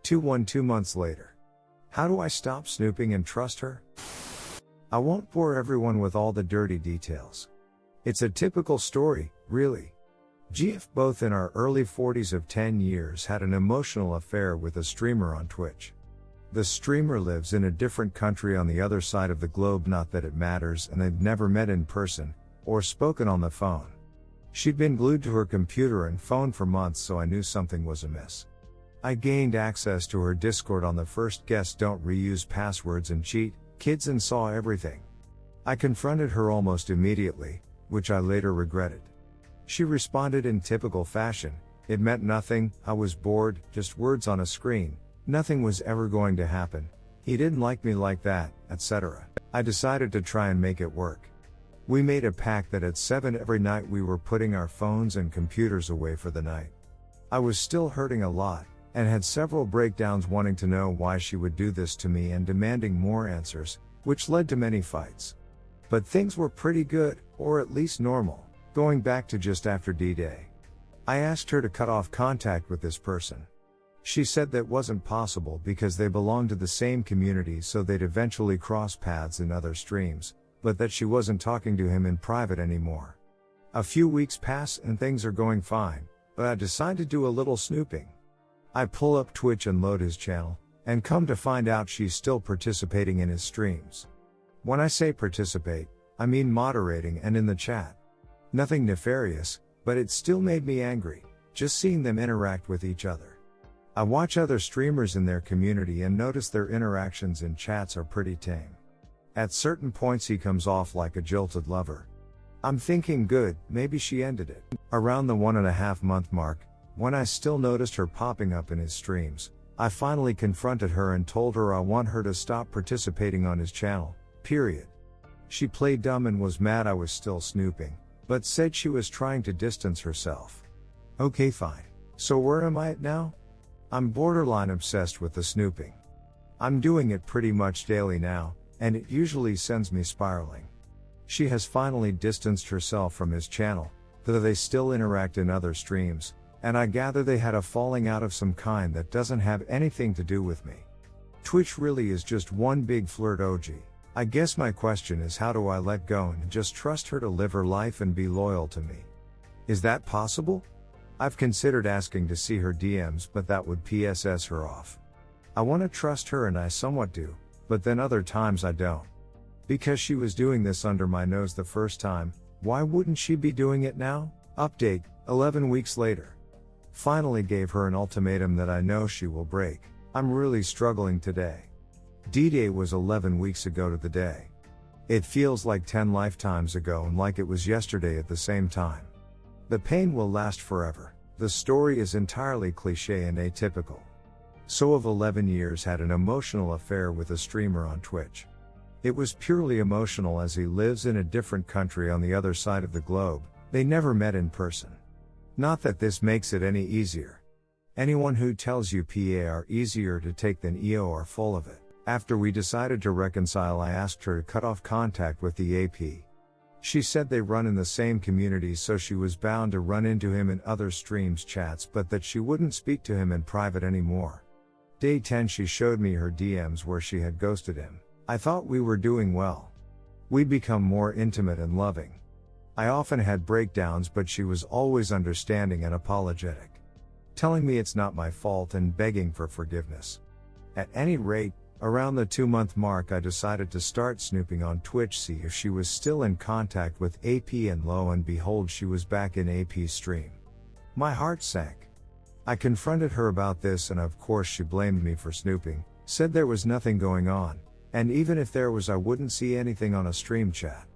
2 months later. How do I stop snooping and trust her? I won't bore everyone with all the dirty details. It's a typical story, really. GF both in our early 40s of 10 years had an emotional affair with a streamer on Twitch. The streamer lives in a different country on the other side of the globe, not that it matters, and they've never met in person, or spoken on the phone. She'd been glued to her computer and phone for months, so I knew something was amiss. I gained access to her Discord on the first guest don't reuse passwords and cheat, kids, and saw everything. I confronted her almost immediately, which I later regretted. She responded in typical fashion, "It meant nothing, I was bored, just words on a screen, nothing was ever going to happen, he didn't like me like that, etc." I decided to try and make it work. We made a pact that at 7 every night we were putting our phones and computers away for the night. I was still hurting a lot, and had several breakdowns wanting to know why she would do this to me and demanding more answers, which led to many fights. But things were pretty good, or at least normal, going back to just after D-Day. I asked her to cut off contact with this person. She said that wasn't possible because they belonged to the same community, so they'd eventually cross paths in other streams, but that she wasn't talking to him in private anymore. A few weeks pass and things are going fine, but I decide to do a little snooping. I pull up Twitch and load his channel, and come to find out she's still participating in his streams. When I say participate, I mean moderating and in the chat. Nothing nefarious, but it still made me angry, just seeing them interact with each other. I watch other streamers in their community and notice their interactions in chats are pretty tame. At certain points he comes off like a jilted lover. I'm thinking good, maybe she ended it. Around the 1.5 month mark, when I still noticed her popping up in his streams, I finally confronted her and told her I want her to stop participating on his channel, period. She played dumb and was mad I was still snooping, but said she was trying to distance herself. Okay, fine. So where am I at now? I'm borderline obsessed with the snooping. I'm doing it pretty much daily now, and it usually sends me spiraling. She has finally distanced herself from his channel, though they still interact in other streams, and I gather they had a falling out of some kind that doesn't have anything to do with me. Twitch really is just one big flirt OG. I guess my question is, how do I let go and just trust her to live her life and be loyal to me? Is that possible? I've considered asking to see her DMs, but that would PSS her off. I want to trust her and I somewhat do, but then other times I don't. Because she was doing this under my nose the first time, why wouldn't she be doing it now? Update, 11 weeks later. Finally gave her an ultimatum that I know she will break. I'm really struggling today. D-Day was 11 weeks ago to the day. It feels like 10 lifetimes ago and like it was yesterday at the same time. The pain will last forever. The story is entirely cliché and atypical. So of 11 years had an emotional affair with a streamer on Twitch. It was purely emotional as he lives in a different country on the other side of the globe. They never met in person. Not that this makes it any easier. Anyone who tells you PA are easier to take than EO are full of it. After we decided to reconcile, I asked her to cut off contact with the AP. She said they run in the same community, so she was bound to run into him in other streams chats, but that she wouldn't speak to him in private anymore. Day 10 she showed me her DMs where she had ghosted him. I thought we were doing well. We'd become more intimate and loving. I often had breakdowns, but she was always understanding and apologetic, telling me it's not my fault and begging for forgiveness. At any rate, around the 2-month mark I decided to start snooping on Twitch, see if she was still in contact with AP, and lo and behold she was back in AP's stream. My heart sank. I confronted her about this and of course she blamed me for snooping, said there was nothing going on, and even if there was I wouldn't see anything on a stream chat.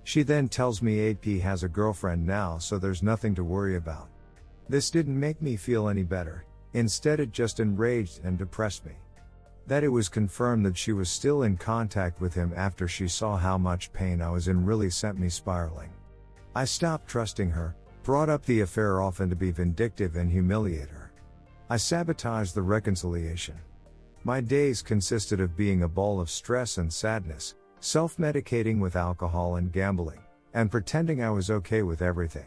She then tells me AP has a girlfriend now, so there's nothing to worry about. This didn't make me feel any better, instead it just enraged and depressed me. That it was confirmed that she was still in contact with him after she saw how much pain I was in really sent me spiraling. I stopped trusting her, brought up the affair often to be vindictive and humiliate her. I sabotaged the reconciliation. My days consisted of being a ball of stress and sadness, self-medicating with alcohol and gambling, and pretending I was okay with everything.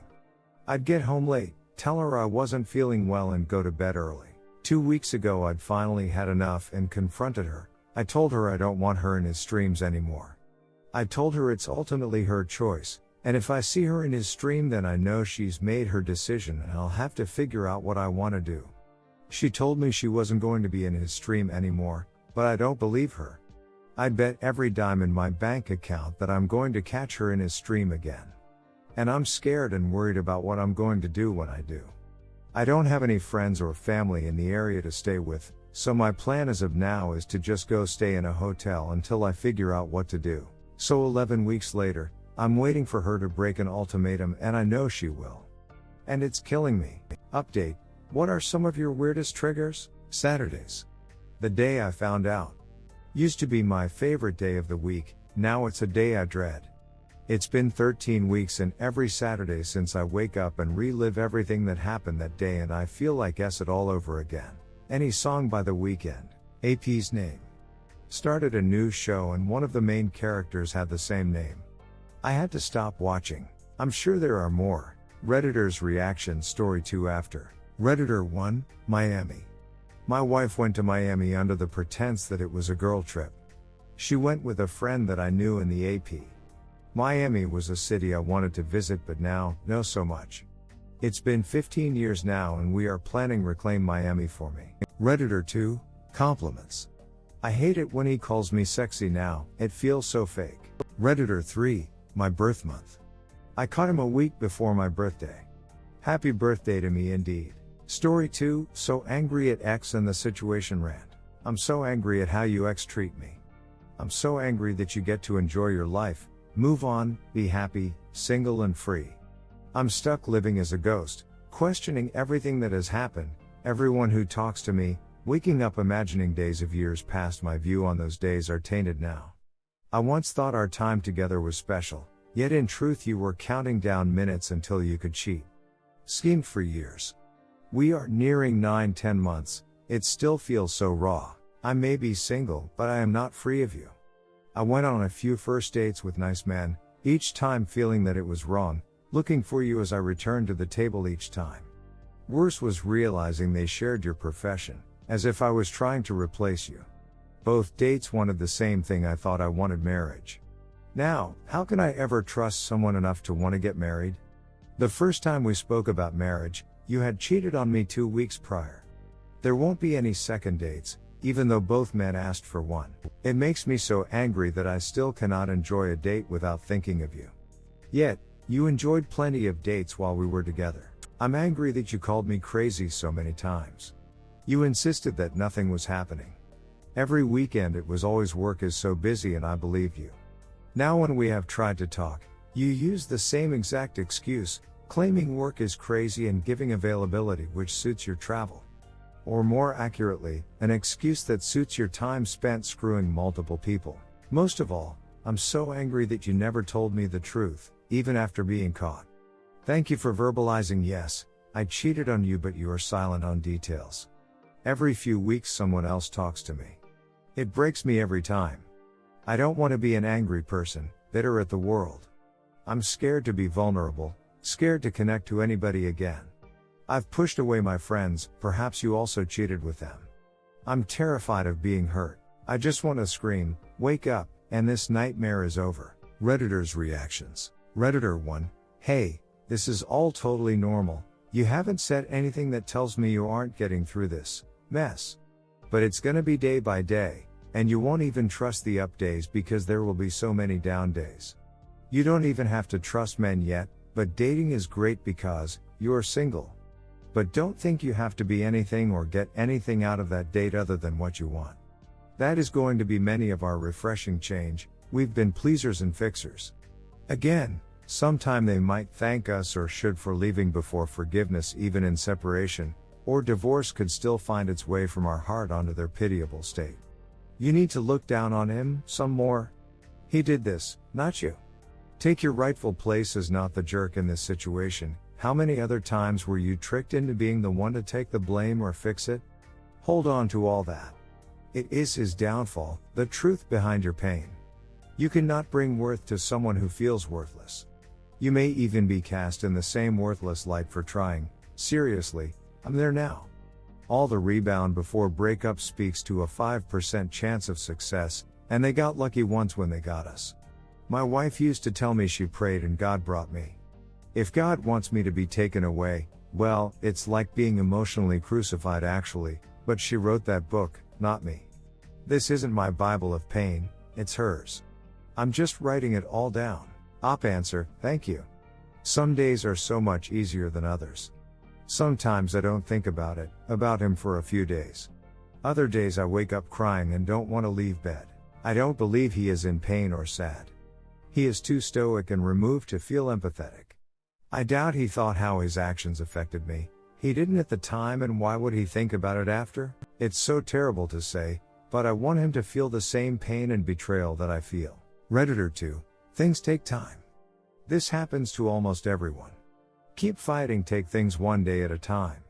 I'd get home late, tell her I wasn't feeling well and go to bed early. 2 weeks ago I'd finally had enough and confronted her. I told her I don't want her in his streams anymore. I told her it's ultimately her choice, and if I see her in his stream then I know she's made her decision and I'll have to figure out what I want to do. She told me she wasn't going to be in his stream anymore, but I don't believe her. I'd bet every dime in my bank account that I'm going to catch her in his stream again. And I'm scared and worried about what I'm going to do when I do. I don't have any friends or family in the area to stay with, so my plan as of now is to just go stay in a hotel until I figure out what to do. So 11 weeks later, I'm waiting for her to break an ultimatum and I know she will. And it's killing me. Update: what are some of your weirdest triggers? Saturdays. The day I found out. Used to be my favorite day of the week, now it's a day I dread. It's been 13 weeks and every Saturday since I wake up and relive everything that happened that day and I feel like it all over again. Any song by The Weeknd. AP's name. Started a new show and one of the main characters had the same name. I had to stop watching. I'm sure there are more. Redditor's reaction story 2 after. Redditor 1, Miami. My wife went to Miami under the pretense that it was a girl trip. She went with a friend that I knew in the AP. Miami was a city I wanted to visit but now, no so much. It's been 15 years now and we are planning Reclaim Miami for me. Redditor 2, compliments. I hate it when he calls me sexy now, it feels so fake. Redditor 3, my birth month. I caught him a week before my birthday. Happy birthday to me indeed. Story 2, so angry at X and the situation rant. I'm so angry at how you X treat me. I'm so angry that you get to enjoy your life, move on, be happy, single and free. I'm stuck living as a ghost, questioning everything that has happened, everyone who talks to me, waking up imagining days of years past. My view on those days are tainted now. I once thought our time together was special, yet in truth you were counting down minutes until you could cheat. Schemed for years. We are nearing 9-10 months, it still feels so raw. I may be single, but I am not free of you. I went on a few first dates with nice men, each time feeling that it was wrong, looking for you as I returned to the table each time. Worse was realizing they shared your profession, as if I was trying to replace you. Both dates wanted the same thing. I thought I wanted marriage. Now, how can I ever trust someone enough to want to get married? The first time we spoke about marriage, you had cheated on me 2 weeks prior. There won't be any second dates, even though both men asked for one. It makes me so angry that I still cannot enjoy a date without thinking of you. Yet, you enjoyed plenty of dates while we were together. I'm angry that you called me crazy so many times. You insisted that nothing was happening. Every weekend it was always work is so busy and I believed you. Now when we have tried to talk, you use the same exact excuse, claiming work is crazy and giving availability which suits your travel. Or more accurately, an excuse that suits your time spent screwing multiple people. Most of all, I'm so angry that you never told me the truth, even after being caught. Thank you for verbalizing yes, I cheated on you, but you are silent on details. Every few weeks someone else talks to me. It breaks me every time. I don't want to be an angry person, bitter at the world. I'm scared to be vulnerable, scared to connect to anybody again. I've pushed away my friends, perhaps you also cheated with them. I'm terrified of being hurt. I just want to scream, wake up, and this nightmare is over. Redditor's reactions. Redditor 1, hey, this is all totally normal. You haven't said anything that tells me you aren't getting through this mess. But it's gonna be day by day, and you won't even trust the up days because there will be so many down days. You don't even have to trust men yet, but dating is great because you're single. But don't think you have to be anything or get anything out of that date other than what you want. That is going to be many of our refreshing change. We've been pleasers and fixers. Again, sometime they might thank us or should for leaving before forgiveness, even in separation, or divorce could still find its way from our heart onto their pitiable state. You need to look down on him some more. He did this, not you. Take your rightful place as not the jerk in this situation. How many other times were you tricked into being the one to take the blame or fix it? Hold on to all that. It is his downfall, the truth behind your pain. You cannot bring worth to someone who feels worthless. You may even be cast in the same worthless light for trying. Seriously, I'm there now. All the rebound before breakup speaks to a 5% chance of success, and they got lucky once when they got us. My wife used to tell me she prayed and God brought me. If God wants me to be taken away, well, it's like being emotionally crucified actually, but she wrote that book, not me. This isn't my Bible of pain, it's hers. I'm just writing it all down. Op answer, thank you. Some days are so much easier than others. Sometimes I don't think about him for a few days. Other days I wake up crying and don't want to leave bed. I don't believe he is in pain or sad. He is too stoic and removed to feel empathetic. I doubt he thought how his actions affected me. He didn't at the time, and why would he think about it after? It's so terrible to say, but I want him to feel the same pain and betrayal that I feel. Redditor 2. Things take time. This happens to almost everyone. Keep fighting, take things one day at a time.